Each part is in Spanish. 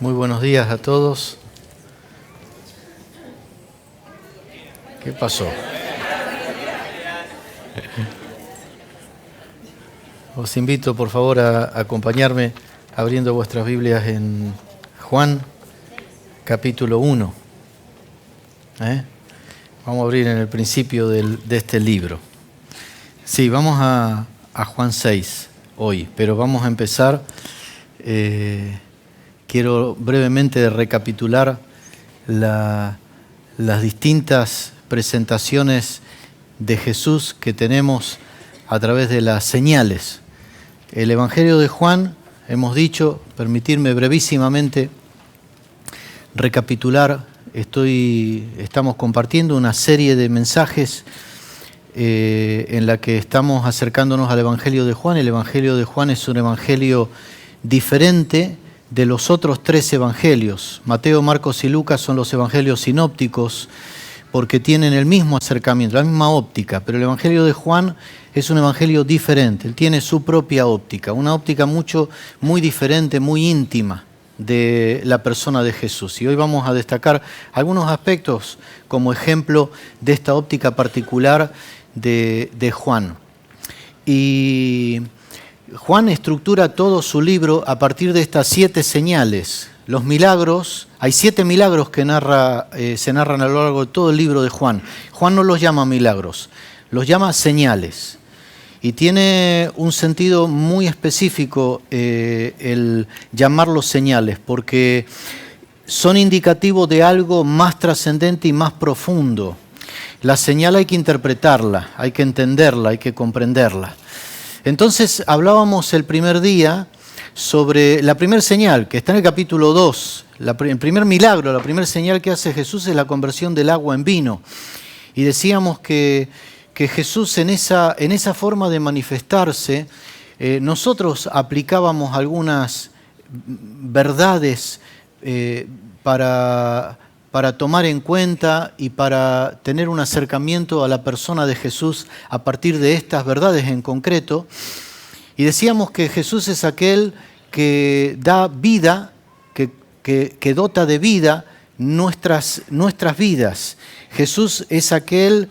Muy buenos días a todos. ¿Qué pasó? Os invito, por favor, a acompañarme abriendo vuestras Biblias en Juan, capítulo 1. Vamos a abrir en el principio de este libro. Sí, vamos a Juan 6 hoy, pero vamos a empezar. Quiero brevemente recapitular las distintas presentaciones de Jesús que tenemos a través de las señales. El Evangelio de Juan, hemos dicho, permitirme brevísimamente recapitular, estamos compartiendo una serie de mensajes en la que estamos acercándonos al Evangelio de Juan. El Evangelio de Juan es un evangelio diferente de los otros tres evangelios. Mateo, Marcos y Lucas son los evangelios sinópticos porque tienen el mismo acercamiento, la misma óptica, pero el Evangelio de Juan es un evangelio diferente. Él tiene su propia óptica, una óptica muy diferente, muy íntima de la persona de Jesús. Y hoy vamos a destacar algunos aspectos como ejemplo de esta óptica particular de Juan. Y Juan estructura todo su libro a partir de estas 7 señales. Los milagros, hay 7 milagros que se narran a lo largo de todo el libro de Juan. Juan no los llama milagros, los llama señales. Y tiene un sentido muy específico el llamarlos señales, porque son indicativos de algo más trascendente y más profundo. La señal hay que interpretarla, hay que entenderla, hay que comprenderla. Entonces hablábamos el primer día sobre la primera señal, que está en el capítulo 2. El primer milagro, la primera señal que hace Jesús es la conversión del agua en vino. Y decíamos que Jesús en esa forma de manifestarse, nosotros aplicábamos algunas verdades para tomar en cuenta y para tener un acercamiento a la persona de Jesús a partir de estas verdades en concreto. Y decíamos que Jesús es aquel que da vida, que dota de vida nuestras vidas. Jesús es aquel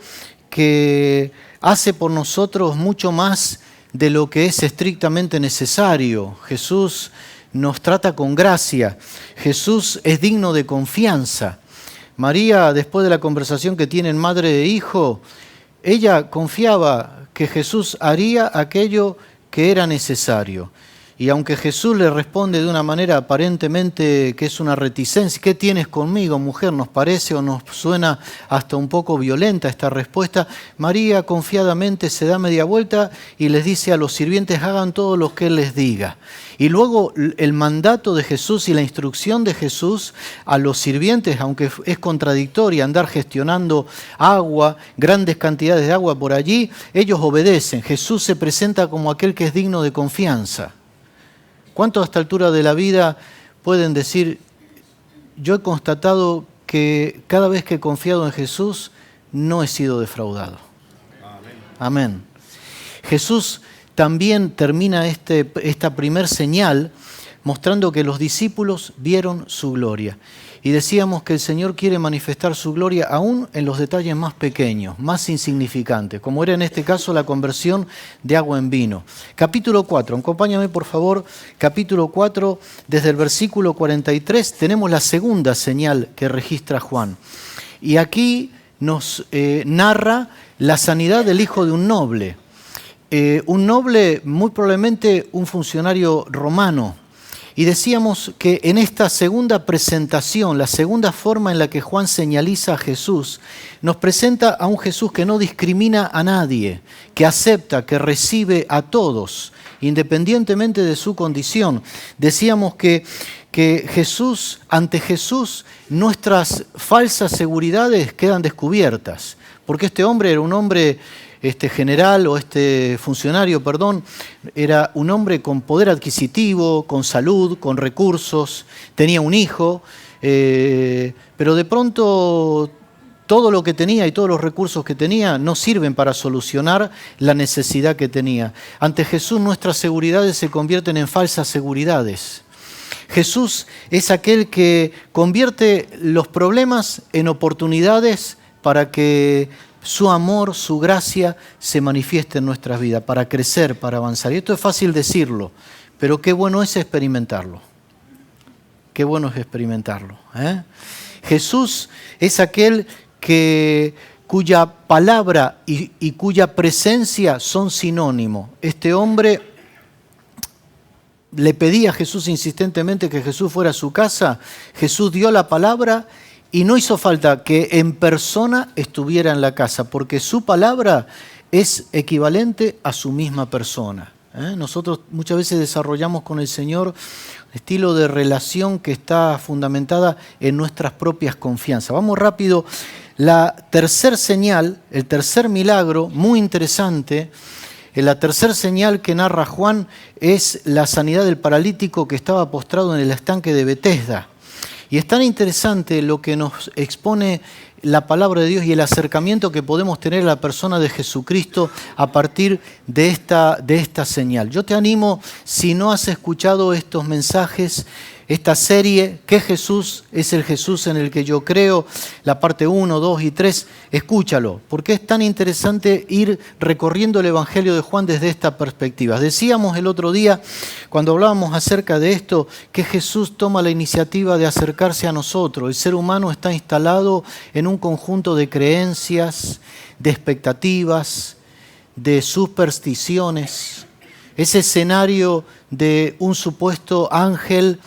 que hace por nosotros mucho más de lo que es estrictamente necesario. Jesús nos trata con gracia. Jesús es digno de confianza. María, después de la conversación que tienen madre e hijo, ella confiaba que Jesús haría aquello que era necesario. Y aunque Jesús le responde de una manera aparentemente que es una reticencia, ¿qué tienes conmigo, mujer? Nos parece o nos suena hasta un poco violenta esta respuesta. María confiadamente se da media vuelta y les dice a los sirvientes, hagan todo lo que Él les diga. Y luego el mandato de Jesús y la instrucción de Jesús a los sirvientes, aunque es contradictoria andar gestionando agua, grandes cantidades de agua por allí, ellos obedecen. Jesús se presenta como aquel que es digno de confianza. ¿Cuántos a esta altura de la vida pueden decir, yo he constatado que cada vez que he confiado en Jesús no he sido defraudado? Amén. Jesús también termina esta primer señal mostrando que los discípulos vieron su gloria. Y decíamos que el Señor quiere manifestar su gloria aún en los detalles más pequeños, más insignificantes, como era en este caso la conversión de agua en vino. Capítulo 4, acompáñame por favor, capítulo 4, desde el versículo 43, tenemos la segunda señal que registra Juan. Y aquí nos narra la sanidad del hijo de un noble. Un noble, muy probablemente un funcionario romano. Y decíamos que en esta segunda presentación, la segunda forma en la que Juan señaliza a Jesús, nos presenta a un Jesús que no discrimina a nadie, que acepta, que recibe a todos, independientemente de su condición. Decíamos que ante Jesús, nuestras falsas seguridades quedan descubiertas, porque este hombre era un hombre funcionario, era un hombre con poder adquisitivo, con salud, con recursos, tenía un hijo, pero de pronto todo lo que tenía y todos los recursos que tenía no sirven para solucionar la necesidad que tenía. Ante Jesús nuestras seguridades se convierten en falsas seguridades. Jesús es aquel que convierte los problemas en oportunidades para que su amor, su gracia se manifieste en nuestras vidas, para crecer, para avanzar. Y esto es fácil decirlo, pero qué bueno es experimentarlo. Qué bueno es experimentarlo. Jesús es aquel cuya palabra y cuya presencia son sinónimos. Este hombre le pedía a Jesús insistentemente que Jesús fuera a su casa. Jesús dio la palabra y no hizo falta que en persona estuviera en la casa, porque su palabra es equivalente a su misma persona. Nosotros muchas veces desarrollamos con el Señor un estilo de relación que está fundamentada en nuestras propias confianzas. Vamos rápido. La tercer señal, el tercer milagro, muy interesante. La tercer señal que narra Juan es la sanidad del paralítico que estaba postrado en el estanque de Betesda. Y es tan interesante lo que nos expone la palabra de Dios y el acercamiento que podemos tener a la persona de Jesucristo a partir de esta señal. Yo te animo, si no has escuchado estos mensajes, esta serie, ¿qué Jesús es el Jesús en el que yo creo? La parte 1, 2 y 3, escúchalo, porque es tan interesante ir recorriendo el Evangelio de Juan desde esta perspectiva. Decíamos el otro día, cuando hablábamos acerca de esto, que Jesús toma la iniciativa de acercarse a nosotros. El ser humano está instalado en un conjunto de creencias, de expectativas, de supersticiones. Ese escenario de un supuesto ángel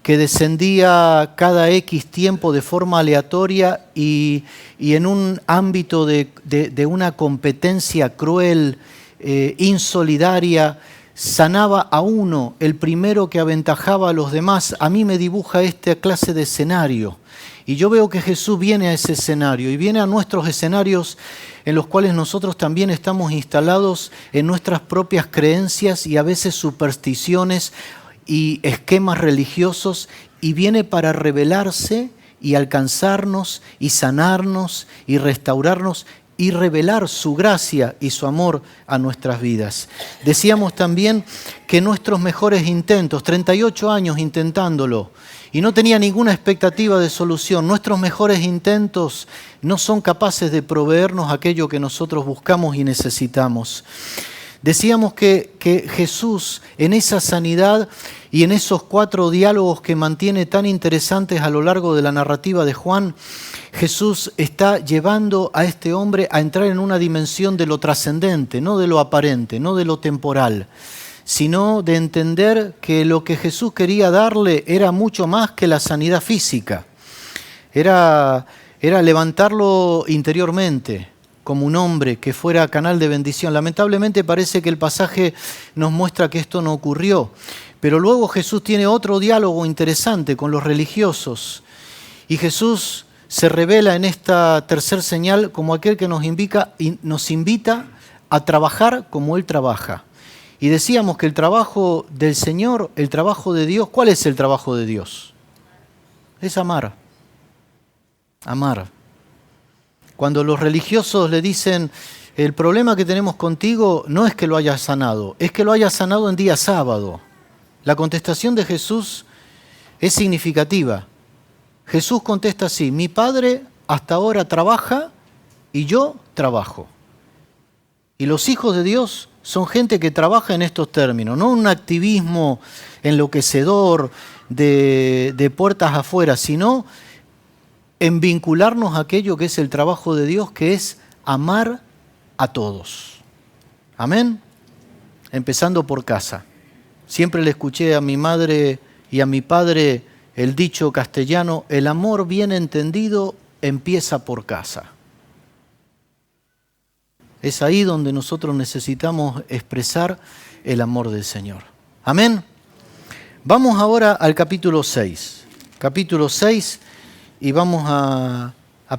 que descendía cada X tiempo de forma aleatoria y en un ámbito de una competencia cruel, insolidaria, sanaba a uno, el primero que aventajaba a los demás. A mí me dibuja esta clase de escenario. Y yo veo que Jesús viene a ese escenario y viene a nuestros escenarios en los cuales nosotros también estamos instalados en nuestras propias creencias y a veces supersticiones y esquemas religiosos, y viene para revelarse y alcanzarnos y sanarnos y restaurarnos y revelar su gracia y su amor a nuestras vidas. Decíamos también que nuestros mejores intentos, 38 años intentándolo, y no tenía ninguna expectativa de solución, nuestros mejores intentos no son capaces de proveernos aquello que nosotros buscamos y necesitamos. Decíamos que Jesús en esa sanidad y en esos 4 diálogos que mantiene tan interesantes a lo largo de la narrativa de Juan, Jesús está llevando a este hombre a entrar en una dimensión de lo trascendente, no de lo aparente, no de lo temporal, sino de entender que lo que Jesús quería darle era mucho más que la sanidad física. Era levantarlo interiormente, como un hombre que fuera canal de bendición. Lamentablemente parece que el pasaje nos muestra que esto no ocurrió, pero luego Jesús tiene otro diálogo interesante con los religiosos y Jesús se revela en esta tercer señal como aquel que nos invita a trabajar como Él trabaja. Y decíamos que el trabajo del Señor, el trabajo de Dios, ¿cuál es el trabajo de Dios? Es amar. Amar. Cuando los religiosos le dicen, el problema que tenemos contigo no es que lo hayas sanado, es que lo hayas sanado en día sábado. La contestación de Jesús es significativa. Jesús contesta así, mi Padre hasta ahora trabaja y yo trabajo. Y los hijos de Dios son gente que trabaja en estos términos, no un activismo enloquecedor de puertas afuera, sino en vincularnos a aquello que es el trabajo de Dios, que es amar a todos. Amén. Empezando por casa. Siempre le escuché a mi madre y a mi padre el dicho castellano, el amor bien entendido empieza por casa. Es ahí donde nosotros necesitamos expresar el amor del Señor. Amén. Vamos ahora al capítulo 6. Capítulo 6, y vamos a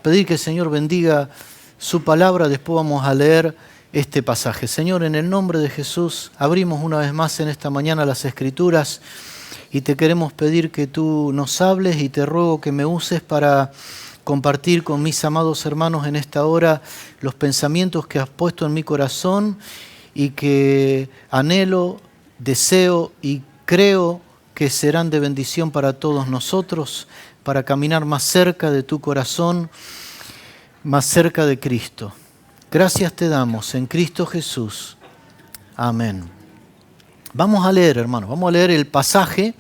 pedir que el Señor bendiga su palabra. Después vamos a leer este pasaje. Señor, en el nombre de Jesús, abrimos una vez más en esta mañana las Escrituras y te queremos pedir que tú nos hables, y te ruego que me uses para compartir con mis amados hermanos en esta hora los pensamientos que has puesto en mi corazón y que anhelo, deseo y creo que serán de bendición para todos nosotros, para caminar más cerca de tu corazón, más cerca de Cristo. Gracias te damos en Cristo Jesús. Amén. Vamos a leer, hermanos, vamos a leer el pasaje.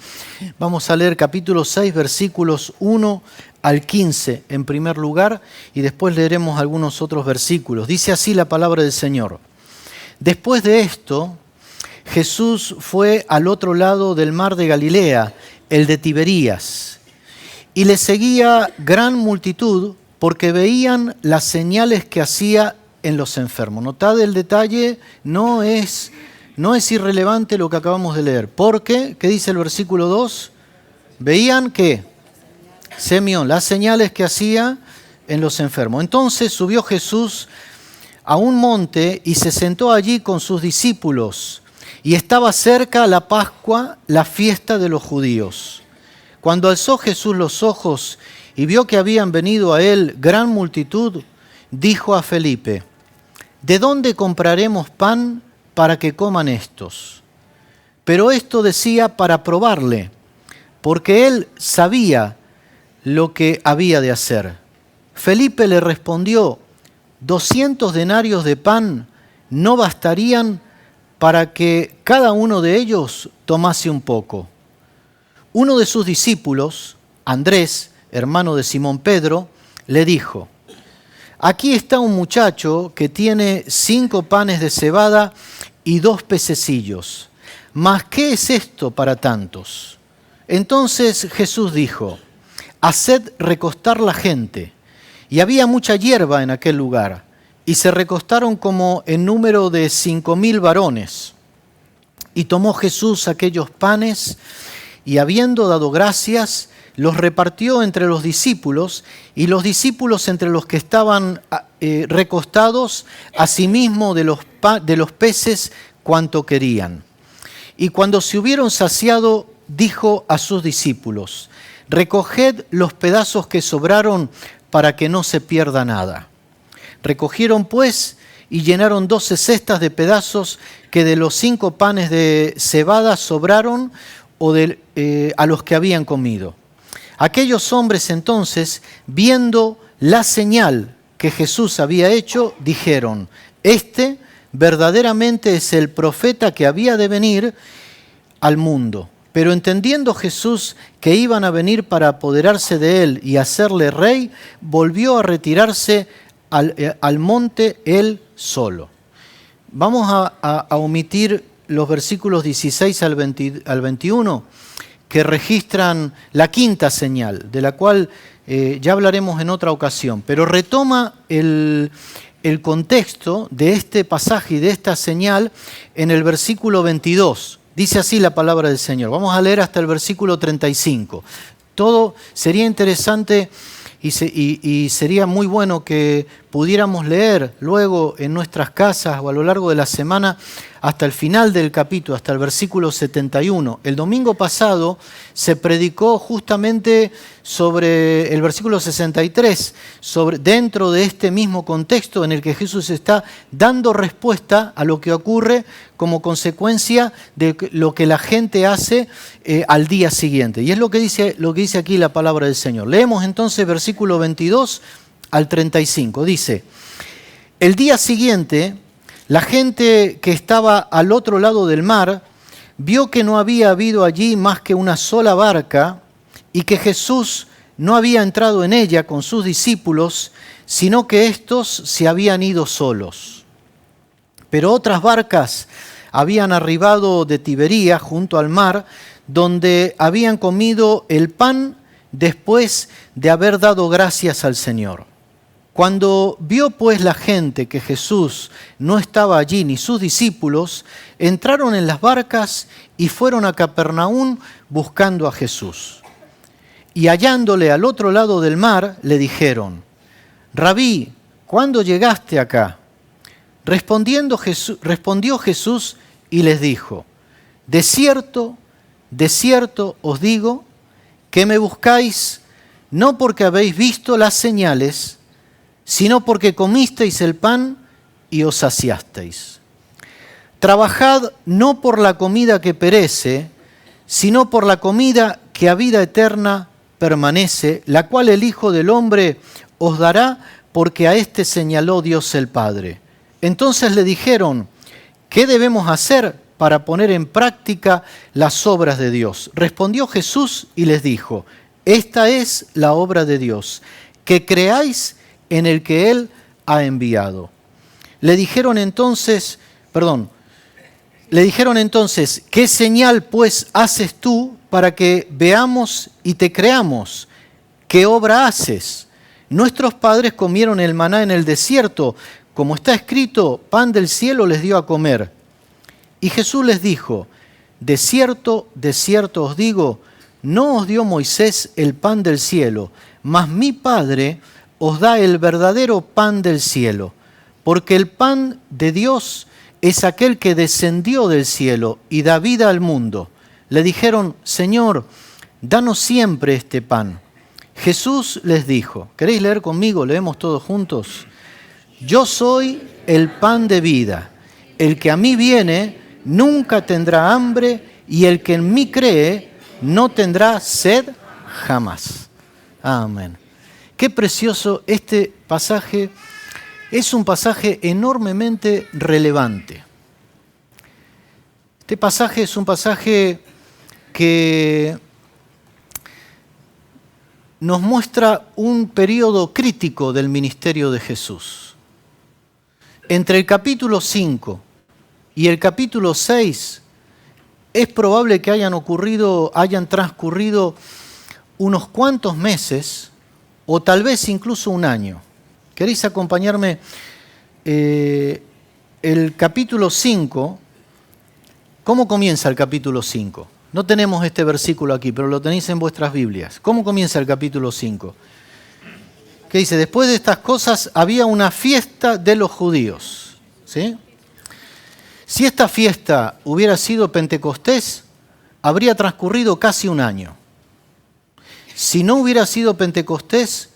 Vamos a leer capítulo 6, versículos 1 al 15 en primer lugar, y después leeremos algunos otros versículos. Dice así la palabra del Señor. Después de esto, Jesús fue al otro lado del mar de Galilea, el de Tiberías, y le seguía gran multitud porque veían las señales que hacía en los enfermos. Notad el detalle, no es irrelevante lo que acabamos de leer. Porque, ¿qué dice el versículo 2? Veían ¿qué? Simeón, las señales que hacía en los enfermos. Entonces subió Jesús a un monte y se sentó allí con sus discípulos. Y estaba cerca la Pascua, la fiesta de los judíos. Cuando alzó Jesús los ojos y vio que habían venido a él gran multitud, dijo a Felipe: ¿de dónde compraremos pan para que coman estos? Pero esto decía para probarle, porque él sabía lo que había de hacer. Felipe le respondió: 200 denarios de pan no bastarían para que cada uno de ellos tomase un poco. Uno de sus discípulos, Andrés, hermano de Simón Pedro, le dijo: aquí está un muchacho que tiene 5 panes de cebada y 2 pececillos. ¿Mas qué es esto para tantos? Entonces Jesús dijo: haced recostar la gente. Y había mucha hierba en aquel lugar, y se recostaron como en número de 5,000 varones. Y tomó Jesús aquellos panes, y habiendo dado gracias, los repartió entre los discípulos, y los discípulos entre los que estaban recostados, asimismo de los peces cuanto querían. Y cuando se hubieron saciado, dijo a sus discípulos: recoged los pedazos que sobraron para que no se pierda nada. Recogieron pues y llenaron 12 cestas de pedazos que de los 5 panes de cebada sobraron a los que habían comido. Aquellos hombres entonces, viendo la señal que Jesús había hecho, dijeron: este verdaderamente es el profeta que había de venir al mundo. Pero entendiendo Jesús que iban a venir para apoderarse de él y hacerle rey, volvió a retirarse al monte él solo. Vamos a omitir los versículos 16 al 21 que registran la quinta señal, de la cual ya hablaremos en otra ocasión, pero retoma el contexto de este pasaje y de esta señal en el versículo 22. Dice así la palabra del Señor. Vamos a leer hasta el versículo 35. Todo sería interesante y sería muy bueno que pudiéramos leer luego en nuestras casas o a lo largo de la semana hasta el final del capítulo, hasta el versículo 71. El domingo pasado se predicó justamente sobre el versículo 63, dentro de este mismo contexto en el que Jesús está dando respuesta a lo que ocurre como consecuencia de lo que la gente hace al día siguiente. Y es lo que dice aquí la palabra del Señor. Leemos entonces versículo 22 al 35. Dice: el día siguiente, la gente que estaba al otro lado del mar vio que no había habido allí más que una sola barca y que Jesús no había entrado en ella con sus discípulos, sino que éstos se habían ido solos. Pero otras barcas habían arribado de Tibería junto al mar, donde habían comido el pan después de haber dado gracias al Señor. Cuando vio pues la gente que Jesús no estaba allí ni sus discípulos, entraron en las barcas y fueron a Capernaum buscando a Jesús. Y hallándole al otro lado del mar, le dijeron: Rabí, ¿cuándo llegaste acá? Respondió Jesús y les dijo: de cierto os digo que me buscáis no porque habéis visto las señales, sino porque comisteis el pan y os saciasteis. Trabajad no por la comida que perece, sino por la comida que a vida eterna permanece, la cual el Hijo del Hombre os dará, porque a éste señaló Dios el Padre. Entonces le dijeron, ¿qué debemos hacer para poner en práctica las obras de Dios? Respondió Jesús y les dijo, esta es la obra de Dios, que creáis en el que Él ha enviado. Le dijeron entonces, ¿qué señal pues haces tú para que veamos y te creamos? ¿Qué obra haces? Nuestros padres comieron el maná en el desierto, como está escrito, pan del cielo les dio a comer. Y Jesús les dijo, de cierto os digo, no os dio Moisés el pan del cielo, mas mi Padre os da el verdadero pan del cielo, porque el pan de Dios es aquel que descendió del cielo y da vida al mundo. Le dijeron, Señor, danos siempre este pan. Jesús les dijo, ¿queréis leer conmigo? Leemos todos juntos. Yo soy el pan de vida. El que a mí viene nunca tendrá hambre, y el que en mí cree no tendrá sed jamás. Amén. Qué precioso este pasaje. Es un pasaje enormemente relevante. Este pasaje es un pasaje que nos muestra un periodo crítico del ministerio de Jesús. Entre el capítulo 5 y el capítulo 6 es probable que hayan transcurrido unos cuantos meses o tal vez incluso un año. ¿Queréis acompañarme? El capítulo 5, ¿cómo comienza el capítulo 5? No tenemos este versículo aquí, pero lo tenéis en vuestras Biblias. ¿Cómo comienza el capítulo 5? ¿Qué dice? Después de estas cosas había una fiesta de los judíos. ¿Sí? Si esta fiesta hubiera sido Pentecostés, habría transcurrido casi un año. Si no hubiera sido Pentecostés,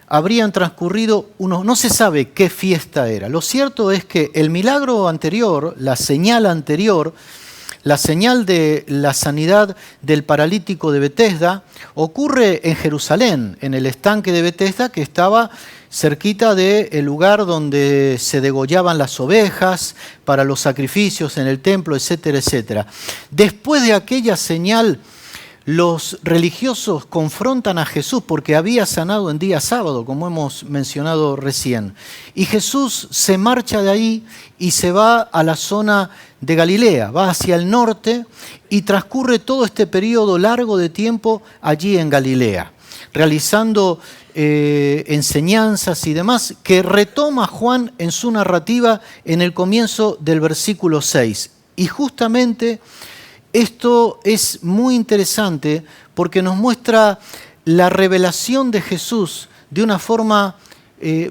habrían transcurrido no se sabe qué fiesta era. Lo cierto es que el milagro anterior, la señal anterior, la señal de la sanidad del paralítico de Betesda, ocurre en Jerusalén, en el estanque de Betesda, que estaba cerquita del lugar donde se degollaban las ovejas para los sacrificios en el templo, etcétera, etcétera. Después de aquella señal, los religiosos confrontan a Jesús porque había sanado en día sábado, como hemos mencionado recién. Y Jesús se marcha de ahí y se va a la zona de Galilea, va hacia el norte y transcurre todo este periodo largo de tiempo allí en Galilea, realizando enseñanzas y demás que retoma Juan en su narrativa en el comienzo del versículo 6. Y justamente esto es muy interesante porque nos muestra la revelación de Jesús de una forma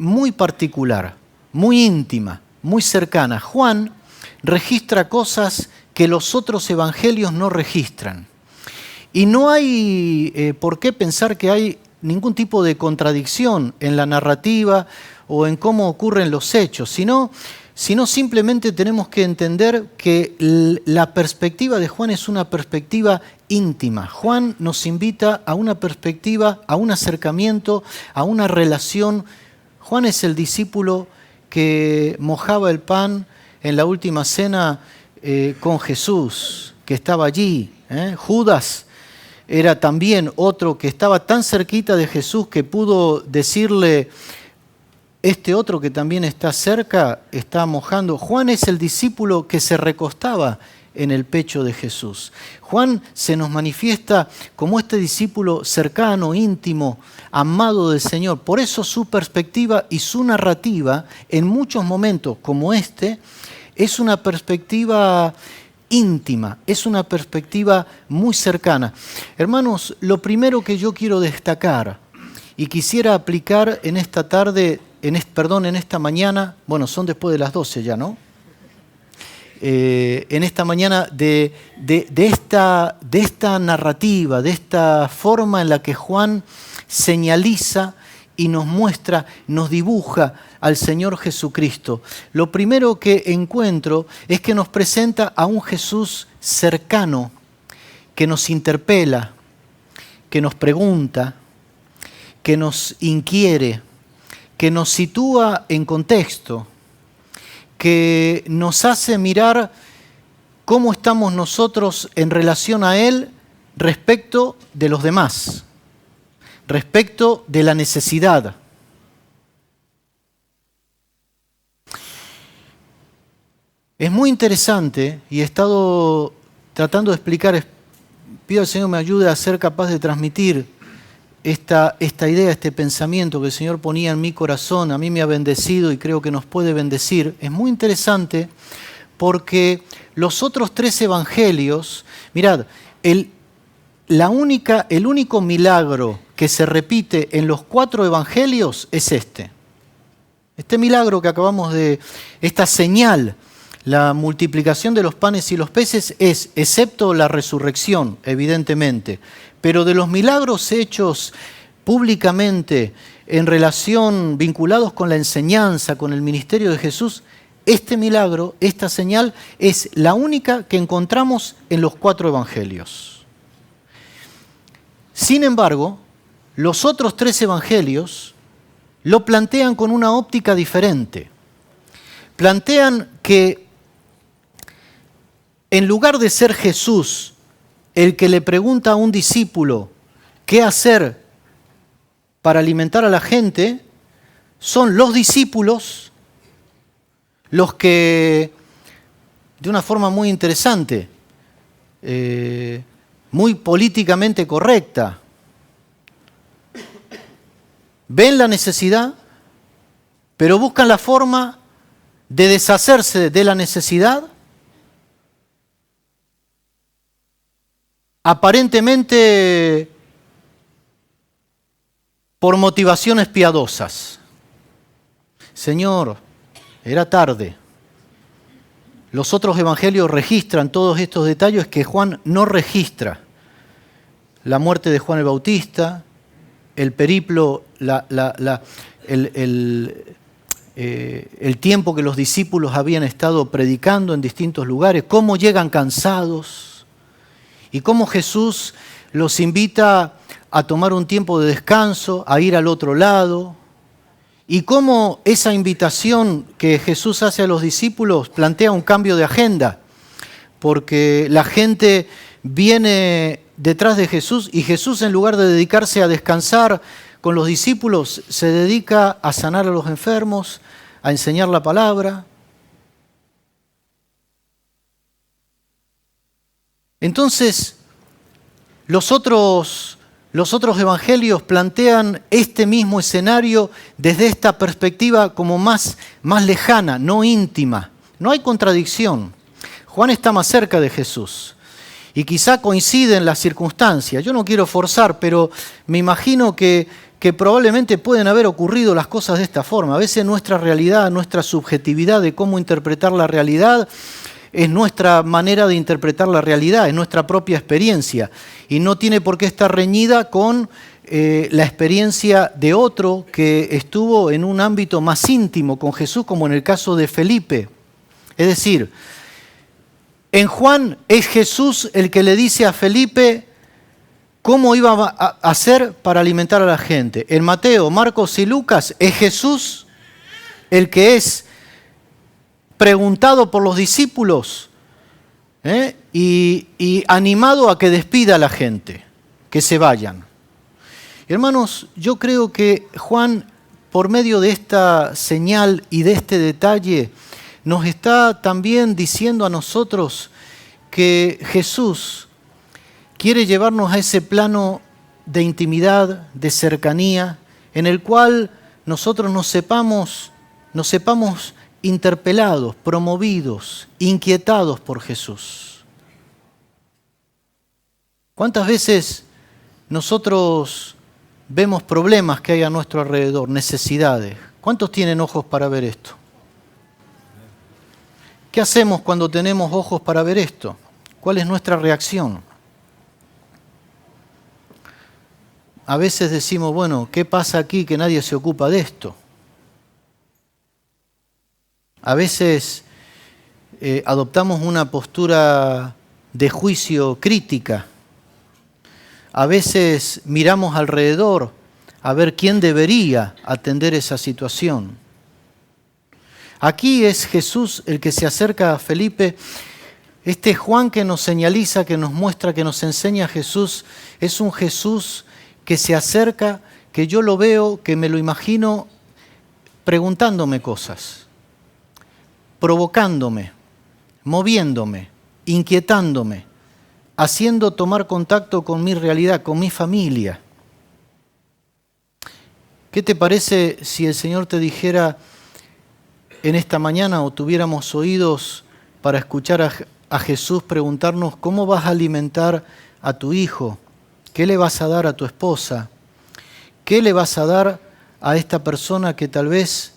muy particular, muy íntima, muy cercana. Juan registra cosas que los otros evangelios no registran. Y no hay por qué pensar que hay ningún tipo de contradicción en la narrativa o en cómo ocurren los hechos, sino simplemente tenemos que entender que la perspectiva de Juan es una perspectiva íntima. Juan nos invita a una perspectiva, a un acercamiento, a una relación. Juan es el discípulo que mojaba el pan en la última cena con Jesús, que estaba allí. Judas era también otro que estaba tan cerquita de Jesús que pudo decirle, este otro que también está cerca está mojando. Juan es el discípulo que se recostaba en el pecho de Jesús. Juan se nos manifiesta como este discípulo cercano, íntimo, amado del Señor. Por eso su perspectiva y su narrativa, en muchos momentos como este, es una perspectiva íntima, es una perspectiva muy cercana. Hermanos, lo primero que yo quiero destacar y quisiera aplicar en esta tarde, en esta mañana, bueno, son después de las 12 ya, ¿no? En esta mañana de esta narrativa, de esta forma en la que Juan señaliza y nos muestra, nos dibuja al Señor Jesucristo. Lo primero que encuentro es que nos presenta a un Jesús cercano que nos interpela, que nos pregunta, que nos inquiere, que nos sitúa en contexto, que nos hace mirar cómo estamos nosotros en relación a Él respecto de los demás, respecto de la necesidad. Es muy interesante y he estado tratando de explicar, pido al Señor me ayude a ser capaz de transmitir esta idea, este pensamiento que el Señor ponía en mi corazón, a mí me ha bendecido y creo que nos puede bendecir. Es muy interesante porque los otros 3 evangelios, mirad, el único milagro que se repite en los 4 evangelios es este. Este milagro que acabamos de, esta señal, la multiplicación de los panes y los peces es, excepto la resurrección, evidentemente, pero de los milagros hechos públicamente en relación, vinculados con la enseñanza, con el ministerio de Jesús, este milagro, esta señal, es la única que encontramos en los 4 evangelios. Sin embargo, los otros 3 evangelios lo plantean con una óptica diferente. Plantean que en lugar de ser Jesús el que le pregunta a un discípulo qué hacer para alimentar a la gente, son los discípulos los que, de una forma muy interesante, muy políticamente correcta, ven la necesidad, pero buscan la forma de deshacerse de la necesidad, aparentemente por motivaciones piadosas. Señor, era tarde. Los otros evangelios registran todos estos detalles que Juan no registra. La muerte de Juan el Bautista, el periplo, el tiempo que los discípulos habían estado predicando en distintos lugares, cómo llegan cansados y cómo Jesús los invita a tomar un tiempo de descanso, a ir al otro lado, y cómo esa invitación que Jesús hace a los discípulos plantea un cambio de agenda, porque la gente viene detrás de Jesús y Jesús, en lugar de dedicarse a descansar con los discípulos, se dedica a sanar a los enfermos, a enseñar la palabra. Entonces, los otros evangelios plantean este mismo escenario desde esta perspectiva como más lejana, no íntima. No hay contradicción. Juan está más cerca de Jesús y quizá coinciden las circunstancias. Yo no quiero forzar, pero me imagino que probablemente pueden haber ocurrido las cosas de esta forma. A veces nuestra realidad, nuestra subjetividad de cómo interpretar la realidad es nuestra manera de interpretar la realidad, es nuestra propia experiencia y no tiene por qué estar reñida con la experiencia de otro que estuvo en un ámbito más íntimo con Jesús, como en el caso de Felipe. Es decir, en Juan es Jesús el que le dice a Felipe cómo iba a hacer para alimentar a la gente. En Mateo, Marcos y Lucas es Jesús el que es preguntado por los discípulos y animado a que despida a la gente, que se vayan. Hermanos, yo creo que Juan, por medio de esta señal y de este detalle, nos está también diciendo a nosotros que Jesús quiere llevarnos a ese plano de intimidad, de cercanía, en el cual nosotros nos sepamos interpelados, promovidos, inquietados por Jesús. ¿Cuántas veces nosotros vemos problemas que hay a nuestro alrededor, necesidades? ¿Cuántos tienen ojos para ver esto? ¿Qué hacemos cuando tenemos ojos para ver esto? ¿Cuál es nuestra reacción? A veces decimos, bueno, ¿qué pasa aquí que nadie se ocupa de esto? A veces adoptamos una postura de juicio crítica A veces miramos alrededor a ver quién debería atender esa situación. Aquí es Jesús el que se acerca a Felipe. Este Juan que nos señaliza, que nos muestra, que nos enseña a Jesús, es un Jesús que se acerca, que yo lo veo, que me lo imagino preguntándome cosas, provocándome, moviéndome, inquietándome, haciendo tomar contacto con mi realidad, con mi familia. ¿Qué te parece si el Señor te dijera en esta mañana o tuviéramos oídos para escuchar a Jesús preguntarnos cómo vas a alimentar a tu hijo? ¿Qué le vas a dar a tu esposa? ¿Qué le vas a dar a esta persona que tal vez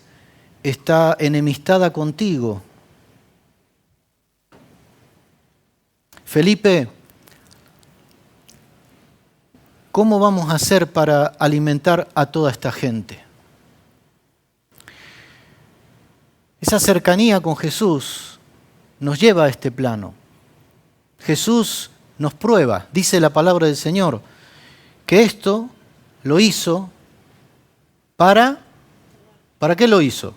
está enemistada contigo? Felipe, ¿cómo vamos a hacer para alimentar a toda esta gente? Esa cercanía con Jesús nos lleva a este plano. Jesús nos prueba, dice la palabra del Señor, que esto lo hizo ¿para qué lo hizo?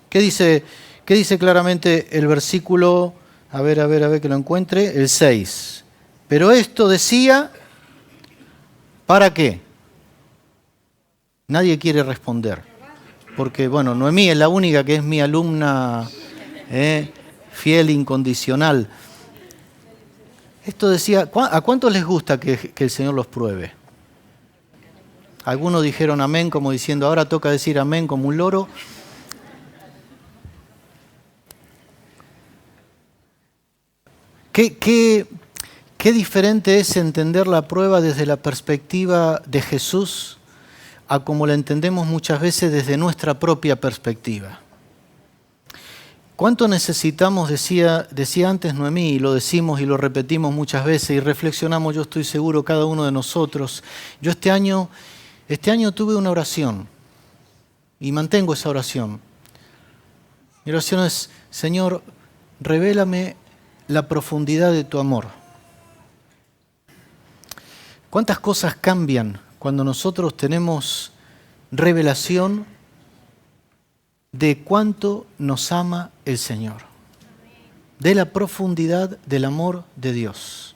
¿Qué dice claramente el versículo? A ver que lo encuentre, el 6. Pero esto decía, ¿para qué? Nadie quiere responder. Porque, bueno, Noemí es la única que es mi alumna fiel, incondicional. Esto decía, ¿a cuántos les gusta que el Señor los pruebe? Algunos dijeron amén como diciendo, ahora toca decir amén como un loro. ¿Qué diferente es entender la prueba desde la perspectiva de Jesús a como la entendemos muchas veces desde nuestra propia perspectiva? ¿Cuánto necesitamos, decía antes Noemí, y lo decimos y lo repetimos muchas veces y reflexionamos, yo estoy seguro, cada uno de nosotros? Yo este año tuve una oración y mantengo esa oración. Mi oración es, Señor, revélame la profundidad de tu amor. ¿Cuántas cosas cambian cuando nosotros tenemos revelación de cuánto nos ama el Señor? De la profundidad del amor de Dios.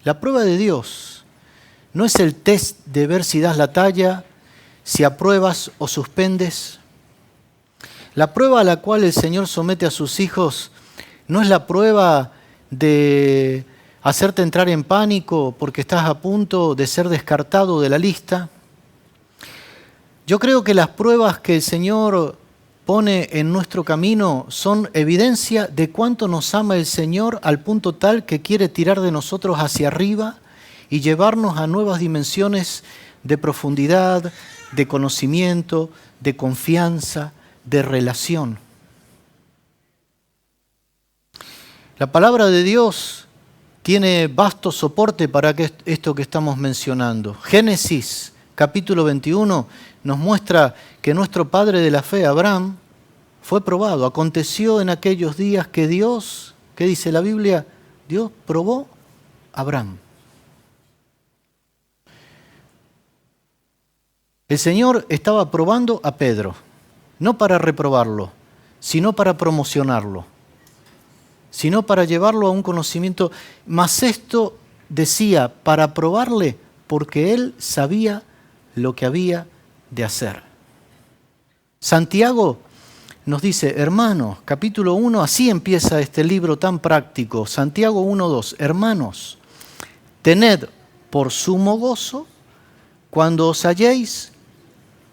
La prueba de Dios no es el test de ver si das la talla, si apruebas o suspendes. La prueba a la cual el Señor somete a sus hijos no es la prueba de hacerte entrar en pánico porque estás a punto de ser descartado de la lista. Yo creo que las pruebas que el Señor pone en nuestro camino son evidencia de cuánto nos ama el Señor al punto tal que quiere tirar de nosotros hacia arriba y llevarnos a nuevas dimensiones de profundidad, de conocimiento, de confianza, de relación. La palabra de Dios tiene vasto soporte para esto que estamos mencionando. Génesis capítulo 21 nos muestra que nuestro padre de la fe, Abraham, fue probado. Aconteció en aquellos días que Dios, ¿qué dice la Biblia? Dios probó a Abraham. El Señor estaba probando a Pedro, no para reprobarlo, sino para promocionarlo, sino para llevarlo a un conocimiento. Mas esto decía para probarle, porque él sabía lo que había de hacer. Santiago nos dice, hermanos, capítulo 1, así empieza este libro tan práctico. Santiago 1:2, hermanos, tened por sumo gozo cuando os halléis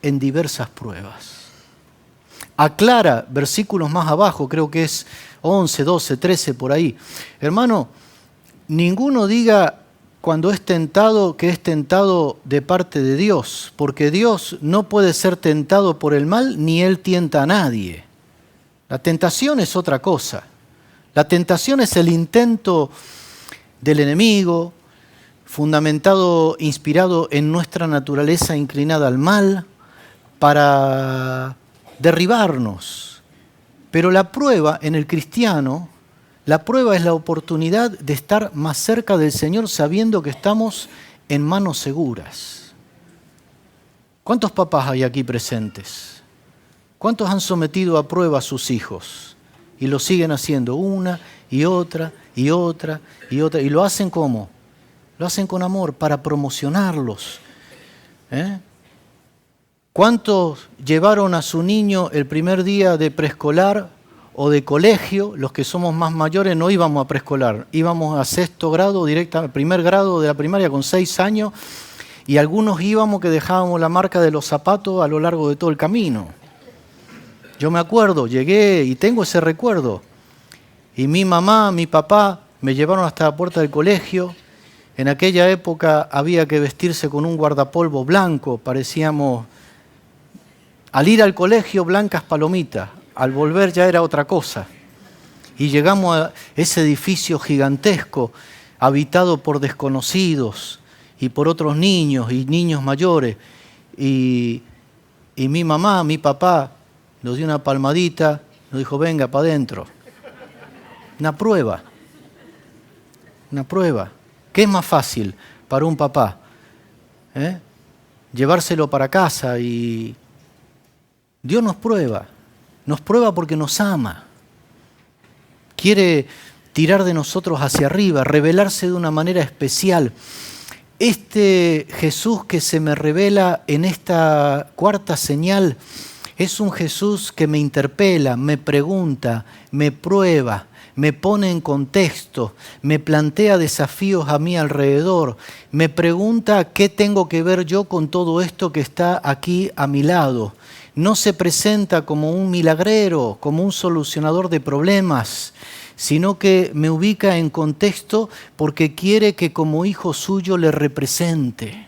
en diversas pruebas. Aclara versículos más abajo, creo que es 11, 12, 13 por ahí. Hermano, ninguno diga cuando es tentado que es tentado de parte de Dios, porque Dios no puede ser tentado por el mal, ni Él tienta a nadie. La tentación es otra cosa. La tentación es el intento del enemigo, fundamentado, inspirado en nuestra naturaleza inclinada al mal, para derribarnos. Pero la prueba en el cristiano, la prueba es la oportunidad de estar más cerca del Señor sabiendo que estamos en manos seguras. ¿Cuántos papás hay aquí presentes? ¿Cuántos han sometido a prueba a sus hijos? Y lo siguen haciendo una y otra y otra y otra. ¿Y lo hacen cómo? Lo hacen con amor, para promocionarlos. ¿Cuántos llevaron a su niño el primer día de preescolar o de colegio? Los que somos más mayores no íbamos a preescolar, íbamos a sexto grado, directamente, primer grado de la primaria con 6 años, y algunos íbamos que dejábamos la marca de los zapatos a lo largo de todo el camino. Yo me acuerdo, llegué y tengo ese recuerdo. Y mi mamá, mi papá me llevaron hasta la puerta del colegio. En aquella época había que vestirse con un guardapolvo blanco, parecíamos, al ir al colegio, blancas palomitas, al volver ya era otra cosa. Y llegamos a ese edificio gigantesco, habitado por desconocidos y por otros niños y niños mayores. Y mi mamá, mi papá, nos dio una palmadita, nos dijo, venga para adentro. Una prueba. ¿Qué es más fácil para un papá? Llevárselo para casa. Y Dios nos prueba porque nos ama. Quiere tirar de nosotros hacia arriba, revelarse de una manera especial. Este Jesús que se me revela en esta cuarta señal es un Jesús que me interpela, me pregunta, me prueba, me pone en contexto, me plantea desafíos a mi alrededor, me pregunta qué tengo que ver yo con todo esto que está aquí a mi lado. No se presenta como un milagrero, como un solucionador de problemas, sino que me ubica en contexto porque quiere que como hijo suyo le represente.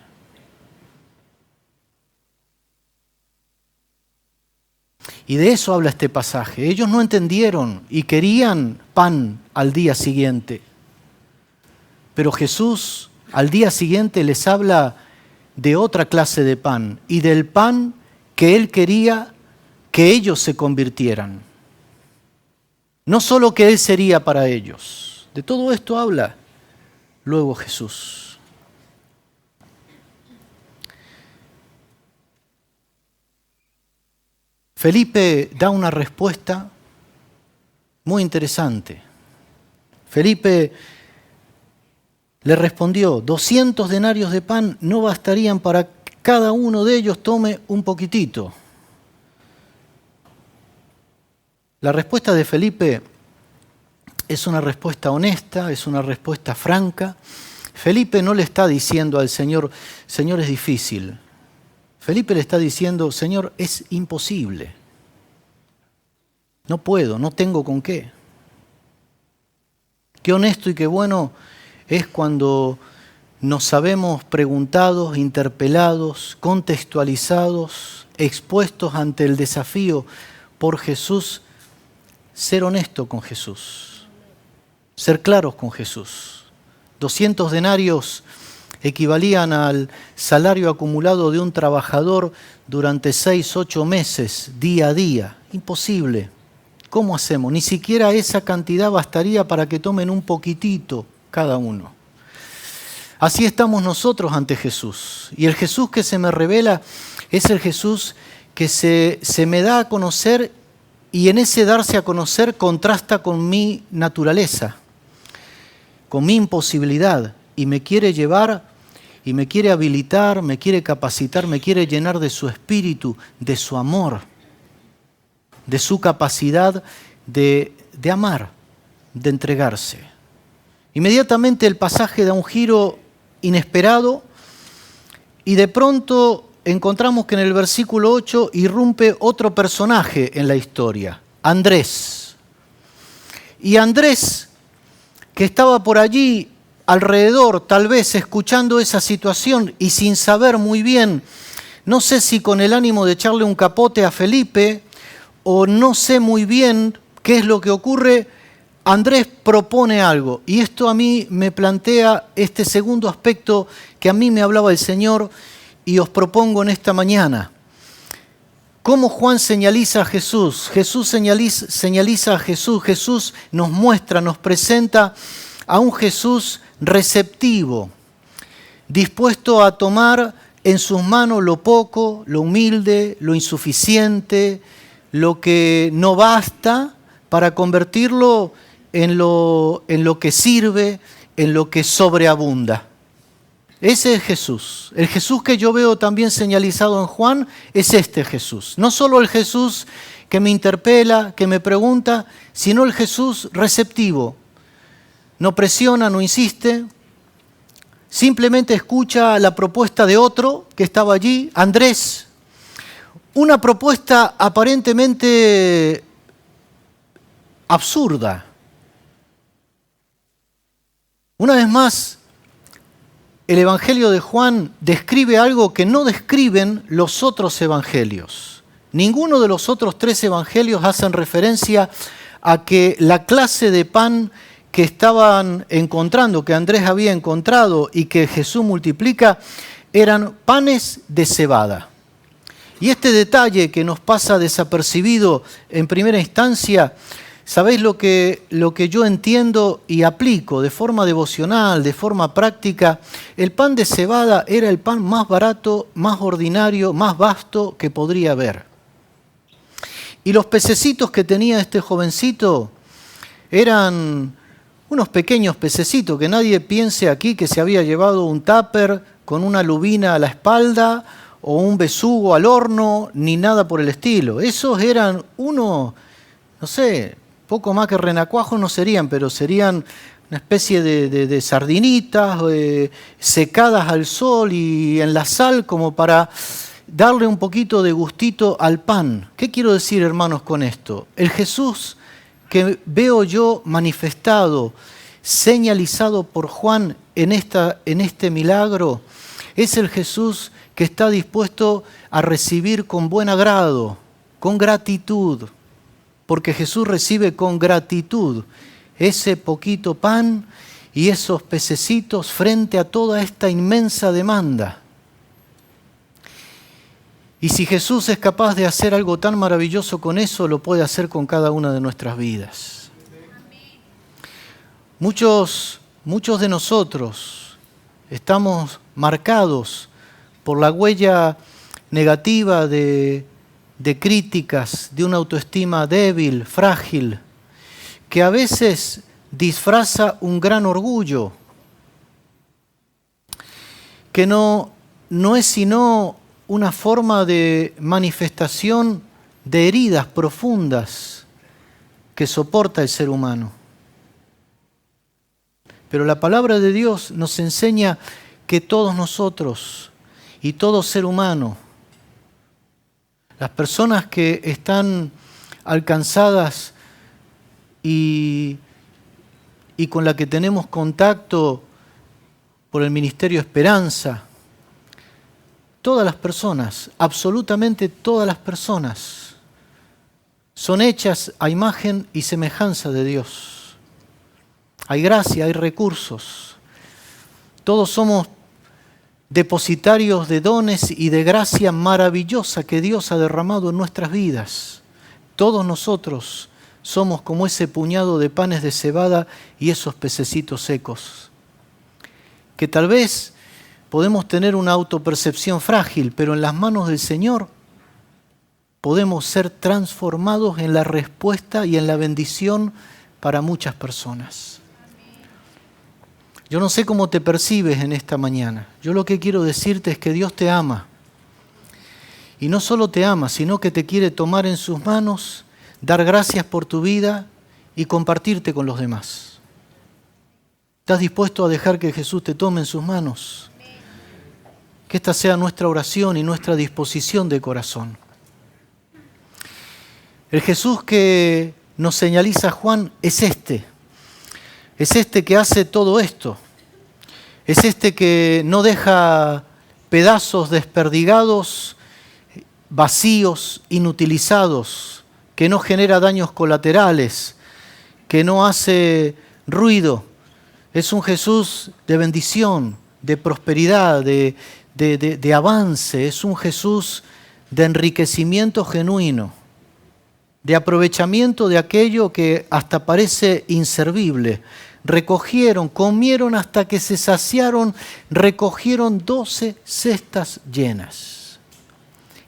Y de eso habla este pasaje. Ellos no entendieron y querían pan al día siguiente. Pero Jesús al día siguiente les habla de otra clase de pan y del pan que Él quería que ellos se convirtieran. No solo que Él sería para ellos. De todo esto habla luego Jesús. Felipe da una respuesta muy interesante. Felipe le respondió, 200 denarios de pan no bastarían para que cada uno de ellos tome un poquitito. La respuesta de Felipe es una respuesta honesta, es una respuesta franca. Felipe no le está diciendo al Señor, Señor, es difícil. Felipe le está diciendo, Señor, es imposible. No puedo, no tengo con qué. Qué honesto y qué bueno es cuando nos sabemos preguntados, interpelados, contextualizados, expuestos ante el desafío por Jesús, ser honesto con Jesús, ser claros con Jesús. 200 denarios equivalían al salario acumulado de un trabajador durante 6-8 meses, día a día. Imposible. ¿Cómo hacemos? Ni siquiera esa cantidad bastaría para que tomen un poquitito cada uno. Así estamos nosotros ante Jesús. Y el Jesús que se me revela es el Jesús que se me da a conocer, y en ese darse a conocer contrasta con mi naturaleza, con mi imposibilidad, y me quiere llevar y me quiere habilitar, me quiere capacitar, me quiere llenar de su espíritu, de su amor, de su capacidad de amar, de entregarse. Inmediatamente el pasaje da un giro inesperado y de pronto encontramos que en el versículo 8 irrumpe otro personaje en la historia, Andrés. Y Andrés, que estaba por allí alrededor, tal vez escuchando esa situación y sin saber muy bien, no sé si con el ánimo de echarle un capote a Felipe o no sé muy bien qué es lo que ocurre, Andrés propone algo. Y esto a mí me plantea este segundo aspecto que a mí me hablaba el Señor y os propongo en esta mañana. ¿Cómo Juan señaliza a Jesús? Jesús señaliza a Jesús. Jesús nos muestra, nos presenta a un Jesús receptivo. dispuesto a tomar en sus manos lo poco, lo humilde, lo insuficiente, lo que no basta, para convertirlo en lo que sirve, en lo que sobreabunda. Ese es Jesús. El Jesús que yo veo también señalizado en Juan es este Jesús. No solo el Jesús que me interpela, que me pregunta, sino el Jesús receptivo. No presiona, no insiste, simplemente escucha la propuesta de otro que estaba allí, Andrés. Una propuesta aparentemente absurda. Una vez más, el Evangelio de Juan describe algo que no describen los otros evangelios. Ninguno de los otros 3 evangelios hacen referencia a que la clase de pan que estaban encontrando, que Andrés había encontrado y que Jesús multiplica, eran panes de cebada. Y este detalle que nos pasa desapercibido en primera instancia, ¿sabéis lo que yo entiendo y aplico de forma devocional, de forma práctica? El pan de cebada era el pan más barato, más ordinario, más vasto que podría haber. Y los pececitos que tenía este jovencito eran unos pequeños pececitos, que nadie piense aquí que se había llevado un tupper con una lubina a la espalda o un besugo al horno, ni nada por el estilo. Esos eran no sé, poco más que renacuajos no serían, pero serían una especie de sardinitas secadas al sol y en la sal como para darle un poquito de gustito al pan. ¿Qué quiero decir, hermanos, con esto? El Jesús que veo yo manifestado, señalizado por Juan en este milagro, es el Jesús que está dispuesto a recibir con buen agrado, con gratitud, porque Jesús recibe con gratitud ese poquito pan y esos pececitos frente a toda esta inmensa demanda. Y si Jesús es capaz de hacer algo tan maravilloso con eso, lo puede hacer con cada una de nuestras vidas. Muchos de nosotros estamos marcados por la huella negativa de críticas, de una autoestima débil, frágil, que a veces disfraza un gran orgullo, que no es sino una forma de manifestación de heridas profundas que soporta el ser humano. Pero la palabra de Dios nos enseña que todos nosotros y todo ser humano, las personas que están alcanzadas y con la que tenemos contacto por el Ministerio Esperanza, todas las personas, absolutamente todas las personas, son hechas a imagen y semejanza de Dios. Hay gracia, hay recursos. Todos somos depositarios de dones y de gracia maravillosa que Dios ha derramado en nuestras vidas. Todos nosotros somos como ese puñado de panes de cebada y esos pececitos secos, que tal vez podemos tener una autopercepción frágil, pero en las manos del Señor podemos ser transformados en la respuesta y en la bendición para muchas personas. Yo no sé cómo te percibes en esta mañana. Yo lo que quiero decirte es que Dios te ama. Y no solo te ama, sino que te quiere tomar en sus manos, dar gracias por tu vida y compartirte con los demás. ¿Estás dispuesto a dejar que Jesús te tome en sus manos? Que esta sea nuestra oración y nuestra disposición de corazón. El Jesús que nos señaliza Juan es este. Es este que hace todo esto. Es este que no deja pedazos desperdigados, vacíos, inutilizados, que no genera daños colaterales, que no hace ruido. Es un Jesús de bendición, de prosperidad, de avance. Es un Jesús de enriquecimiento genuino, de aprovechamiento de aquello que hasta parece inservible, recogieron, comieron hasta que se saciaron, recogieron 12 cestas llenas.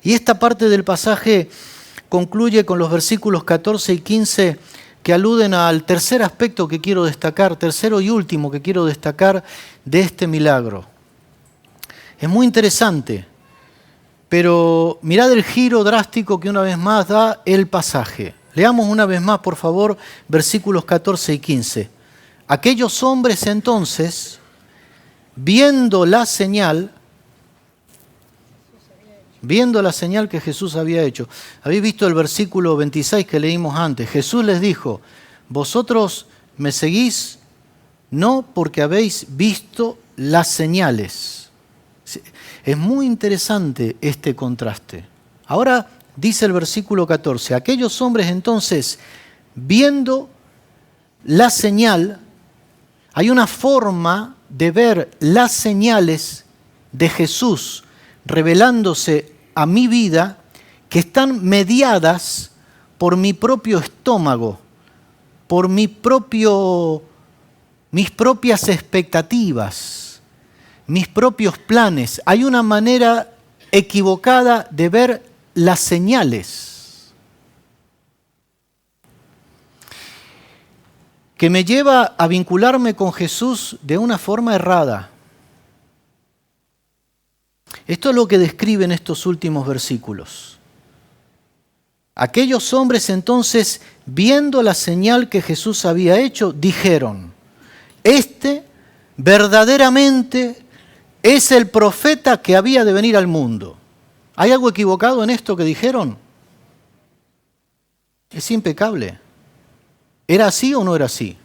Y esta parte del pasaje concluye con los versículos 14 y 15 que aluden al tercer aspecto que quiero destacar, tercero y último que quiero destacar de este milagro. Es muy interesante, pero mirad el giro drástico que una vez más da el pasaje. Leamos una vez más, por favor, versículos 14 y 15. Aquellos hombres entonces, viendo la señal que Jesús había hecho. Habéis visto el versículo 26 que leímos antes. Jesús les dijo, vosotros me seguís no porque habéis visto las señales. Es muy interesante este contraste. Ahora dice el versículo 14, aquellos hombres entonces, viendo la señal, hay una forma de ver las señales de Jesús revelándose a mi vida que están mediadas por mi propio estómago, por mis propias expectativas, mis propios planes. Hay una manera equivocada de ver las señales que me lleva a vincularme con Jesús de una forma errada. Esto es lo que describen estos últimos versículos. Aquellos hombres entonces, viendo la señal que Jesús había hecho, dijeron, este verdaderamente es el profeta que había de venir al mundo. ¿Hay algo equivocado en esto que dijeron? Es impecable. ¿Era así o no era así? El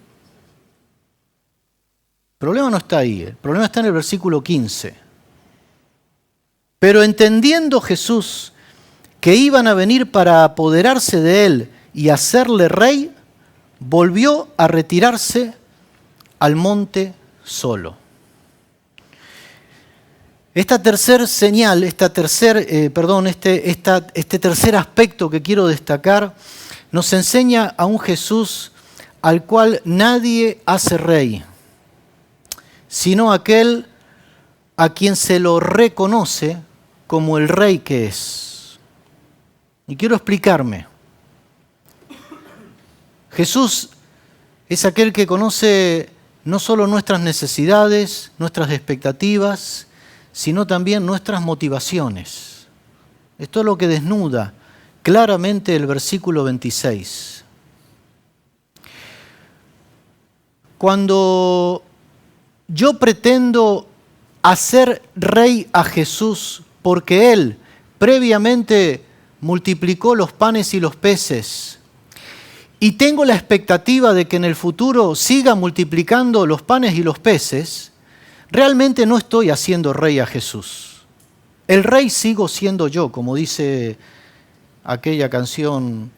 problema no está ahí, el problema está en el versículo 15. Pero entendiendo Jesús que iban a venir para apoderarse de él y hacerle rey, volvió a retirarse al monte solo. Esta tercer señal, este tercer aspecto que quiero destacar, nos enseña a un Jesús al cual nadie hace rey, sino aquel a quien se lo reconoce como el rey que es. Y quiero explicarme. Jesús es aquel que conoce no solo nuestras necesidades, nuestras expectativas, sino también nuestras motivaciones. Esto es lo que desnuda claramente el versículo 26. Cuando yo pretendo hacer rey a Jesús porque Él previamente multiplicó los panes y los peces y tengo la expectativa de que en el futuro siga multiplicando los panes y los peces, realmente no estoy haciendo rey a Jesús. El rey sigo siendo yo, como dice aquella canción.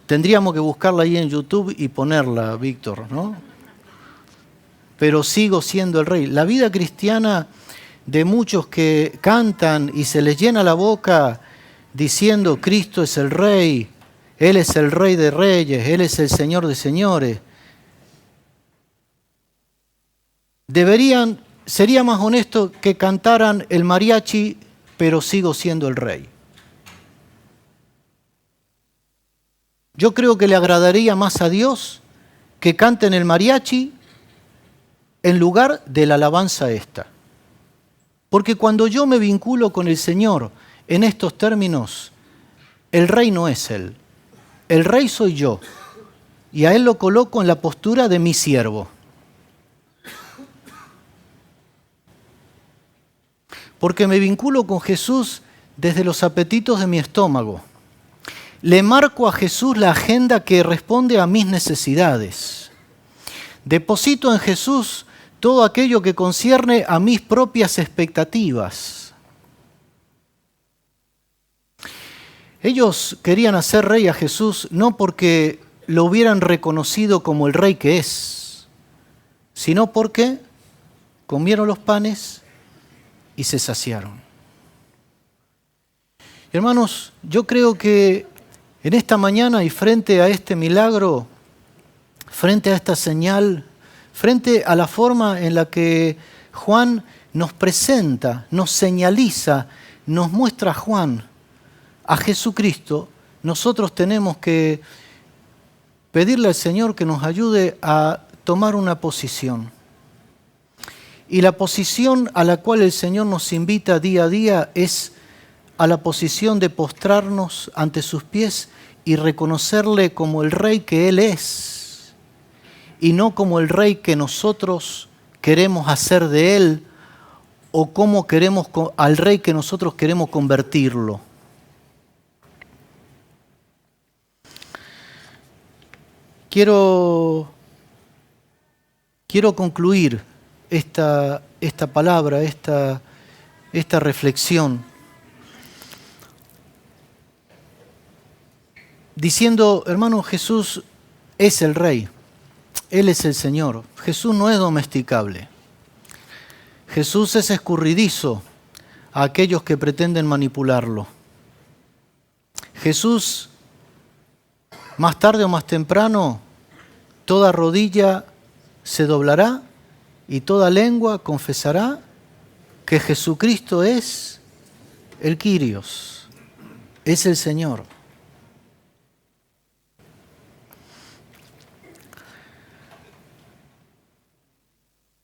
Tendríamos que buscarla ahí en YouTube y ponerla, Víctor, ¿no? Pero sigo siendo el rey. La vida cristiana de muchos que cantan y se les llena la boca diciendo Cristo es el Rey, Él es el Rey de Reyes, Él es el Señor de Señores. Sería más honesto que cantaran el mariachi, pero sigo siendo el Rey. Yo creo que le agradaría más a Dios que canten el mariachi en lugar de la alabanza esta. Porque cuando yo me vinculo con el Señor en estos términos, el rey no es Él. El rey soy yo. Y a Él lo coloco en la postura de mi siervo. Porque me vinculo con Jesús desde los apetitos de mi estómago. Le marco a Jesús la agenda que responde a mis necesidades. Deposito en Jesús todo aquello que concierne a mis propias expectativas. Ellos querían hacer rey a Jesús no porque lo hubieran reconocido como el rey que es, sino porque comieron los panes y se saciaron. Hermanos, yo creo que en esta mañana y frente a este milagro, frente a esta señal, frente a la forma en la que Juan nos presenta, nos señaliza, nos muestra a Juan, a Jesucristo, nosotros tenemos que pedirle al Señor que nos ayude a tomar una posición. Y la posición a la cual el Señor nos invita día a día es a la posición de postrarnos ante sus pies y reconocerle como el Rey que Él es, y no como el Rey que nosotros queremos hacer de Él o como queremos al Rey que nosotros queremos convertirlo. Quiero concluir esta palabra, esta reflexión, diciendo, hermano, Jesús es el Rey, Él es el Señor. Jesús no es domesticable. Jesús es escurridizo a aquellos que pretenden manipularlo. Jesús, más tarde o más temprano, toda rodilla se doblará y toda lengua confesará que Jesucristo es el Kyrios, es el Señor.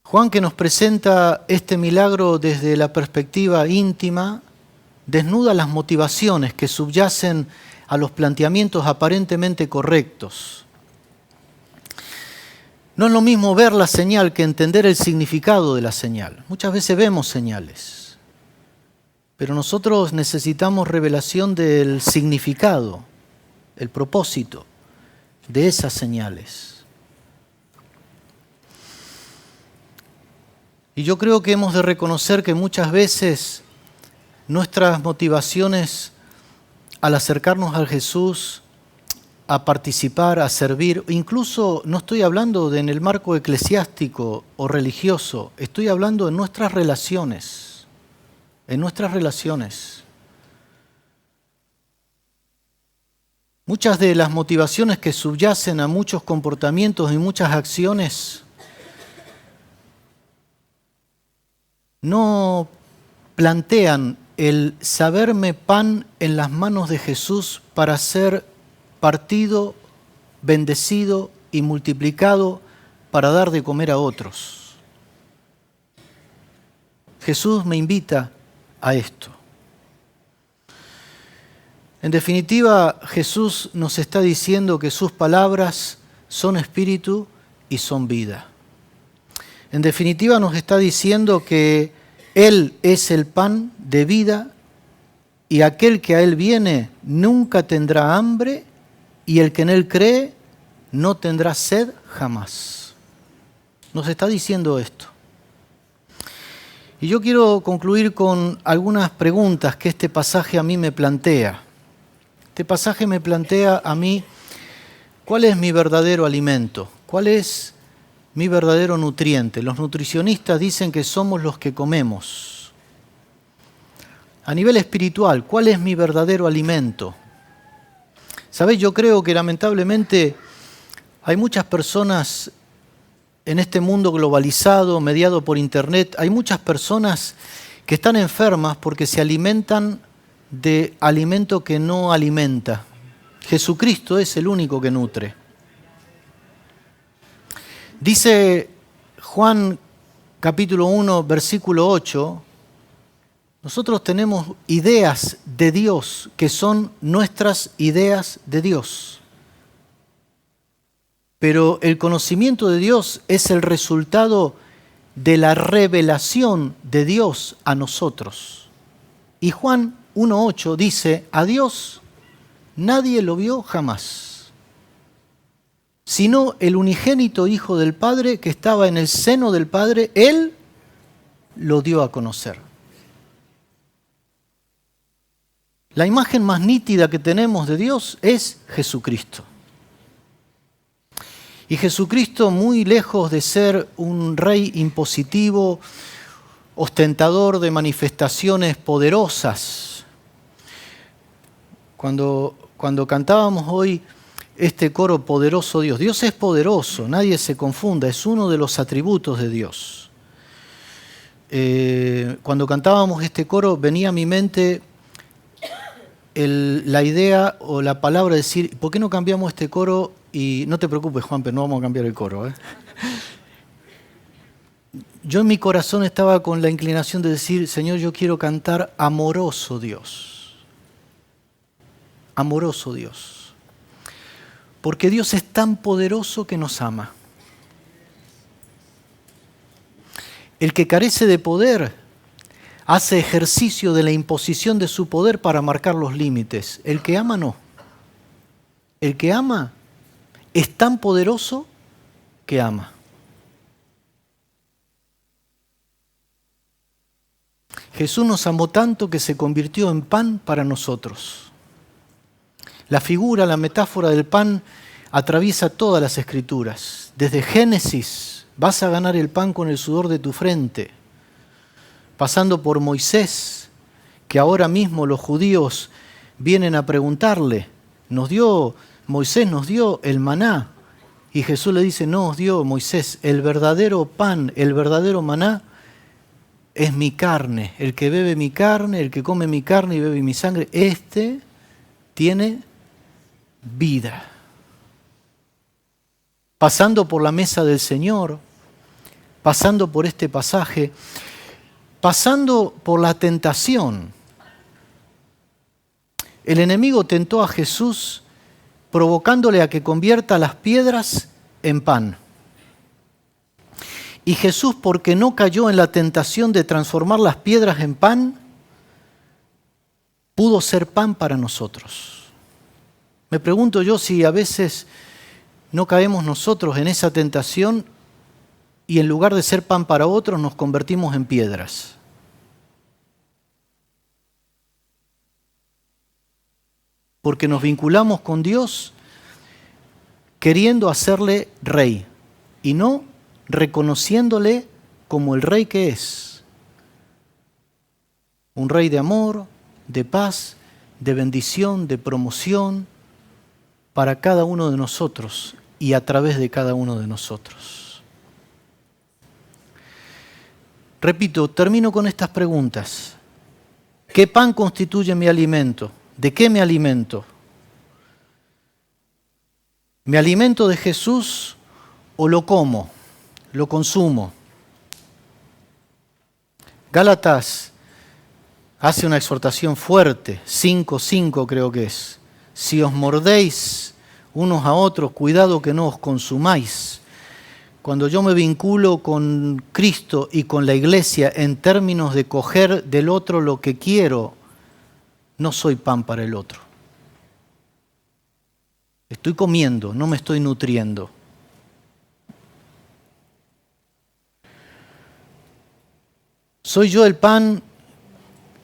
Juan, que nos presenta este milagro desde la perspectiva íntima, desnuda las motivaciones que subyacen a los planteamientos aparentemente correctos. No es lo mismo ver la señal que entender el significado de la señal. Muchas veces vemos señales, pero nosotros necesitamos revelación del significado, el propósito de esas señales. Y yo creo que hemos de reconocer que muchas veces nuestras motivaciones al acercarnos a Jesús, a participar, a servir, incluso no estoy hablando en el marco eclesiástico o religioso, estoy hablando en nuestras relaciones, Muchas de las motivaciones que subyacen a muchos comportamientos y muchas acciones no plantean el saberme pan en las manos de Jesús para ser partido, bendecido y multiplicado para dar de comer a otros. Jesús me invita a esto. En definitiva, Jesús nos está diciendo que sus palabras son espíritu y son vida. En definitiva, nos está diciendo que Él es el pan de vida y aquel que a Él viene nunca tendrá hambre y el que en Él cree no tendrá sed jamás. Nos está diciendo esto. Y yo quiero concluir con algunas preguntas que este pasaje a mí me plantea. Este pasaje me plantea a mí cuál es mi verdadero alimento, cuál es mi verdadero nutriente. Los nutricionistas dicen que somos los que comemos. A nivel espiritual, ¿cuál es mi verdadero alimento? ¿Sabéis? Yo creo que lamentablemente hay muchas personas en este mundo globalizado, mediado por Internet, hay muchas personas que están enfermas porque se alimentan de alimento que no alimenta. Jesucristo es el único que nutre. Dice Juan capítulo 1, versículo 8, nosotros tenemos ideas de Dios que son nuestras ideas de Dios. Pero el conocimiento de Dios es el resultado de la revelación de Dios a nosotros. Y Juan 1.8 dice, a Dios nadie lo vio jamás, sino el unigénito Hijo del Padre que estaba en el seno del Padre, Él lo dio a conocer. La imagen más nítida que tenemos de Dios es Jesucristo. Y Jesucristo, muy lejos de ser un rey impositivo, ostentador de manifestaciones poderosas. Cuando cantábamos hoy este coro poderoso Dios. Dios es poderoso, nadie se confunda, es uno de los atributos de Dios. Cuando cantábamos este coro venía a mi mente la idea o la palabra de decir, ¿por qué no cambiamos este coro? Y no te preocupes, Juan, pero no vamos a cambiar el coro. Yo en mi corazón estaba con la inclinación de decir, Señor, yo quiero cantar amoroso Dios. Amoroso Dios. Porque Dios es tan poderoso que nos ama. El que carece de poder hace ejercicio de la imposición de su poder para marcar los límites. El que ama no. El que ama es tan poderoso que ama. Jesús nos amó tanto que se convirtió en pan para nosotros. La figura, la metáfora del pan atraviesa todas las Escrituras. Desde Génesis, vas a ganar el pan con el sudor de tu frente, pasando por Moisés, que ahora mismo los judíos vienen a preguntarle, Moisés nos dio el maná, y Jesús le dice, no os dio Moisés, el verdadero pan, el verdadero maná es mi carne, el que bebe mi carne, el que come mi carne y bebe mi sangre, este tiene vida. Pasando por la mesa del Señor, pasando por este pasaje, pasando por la tentación. El enemigo tentó a Jesús provocándole a que convierta las piedras en pan. Y Jesús, porque no cayó en la tentación de transformar las piedras en pan, pudo ser pan para nosotros. Me pregunto yo si a veces no caemos nosotros en esa tentación y en lugar de ser pan para otros nos convertimos en piedras. Porque nos vinculamos con Dios queriendo hacerle rey y no reconociéndole como el rey que es. Un rey de amor, de paz, de bendición, de promoción para cada uno de nosotros y a través de cada uno de nosotros. Repito, termino con estas preguntas. ¿Qué pan constituye mi alimento? ¿De qué me alimento? ¿Me alimento de Jesús o lo como, lo consumo? Gálatas hace una exhortación fuerte, 5:5 creo que es. Si os mordéis unos a otros, cuidado que no os consumáis. Cuando yo me vinculo con Cristo y con la iglesia en términos de coger del otro lo que quiero, no soy pan para el otro. Estoy comiendo, no me estoy nutriendo. ¿Soy yo el pan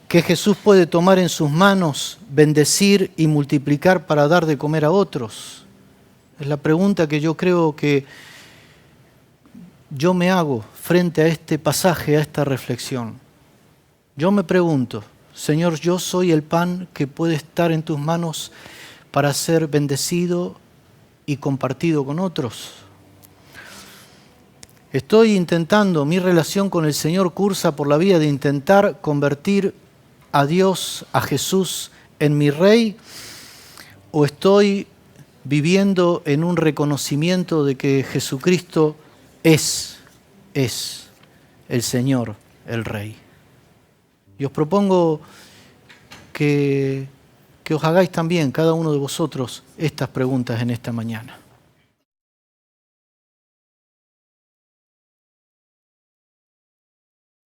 que Jesús puede tomar en sus manos, bendecir y multiplicar para dar de comer a otros? Es la pregunta que yo creo que yo me hago frente a este pasaje, a esta reflexión. Yo me pregunto, Señor, ¿yo soy el pan que puede estar en tus manos para ser bendecido y compartido con otros? Estoy intentando, mi relación con el Señor cursa por la vía de intentar convertir a Dios, a Jesús, en mi Rey, o estoy viviendo en un reconocimiento de que Jesucristo es el Señor, el Rey. Y os propongo que os hagáis también, cada uno de vosotros, estas preguntas en esta mañana.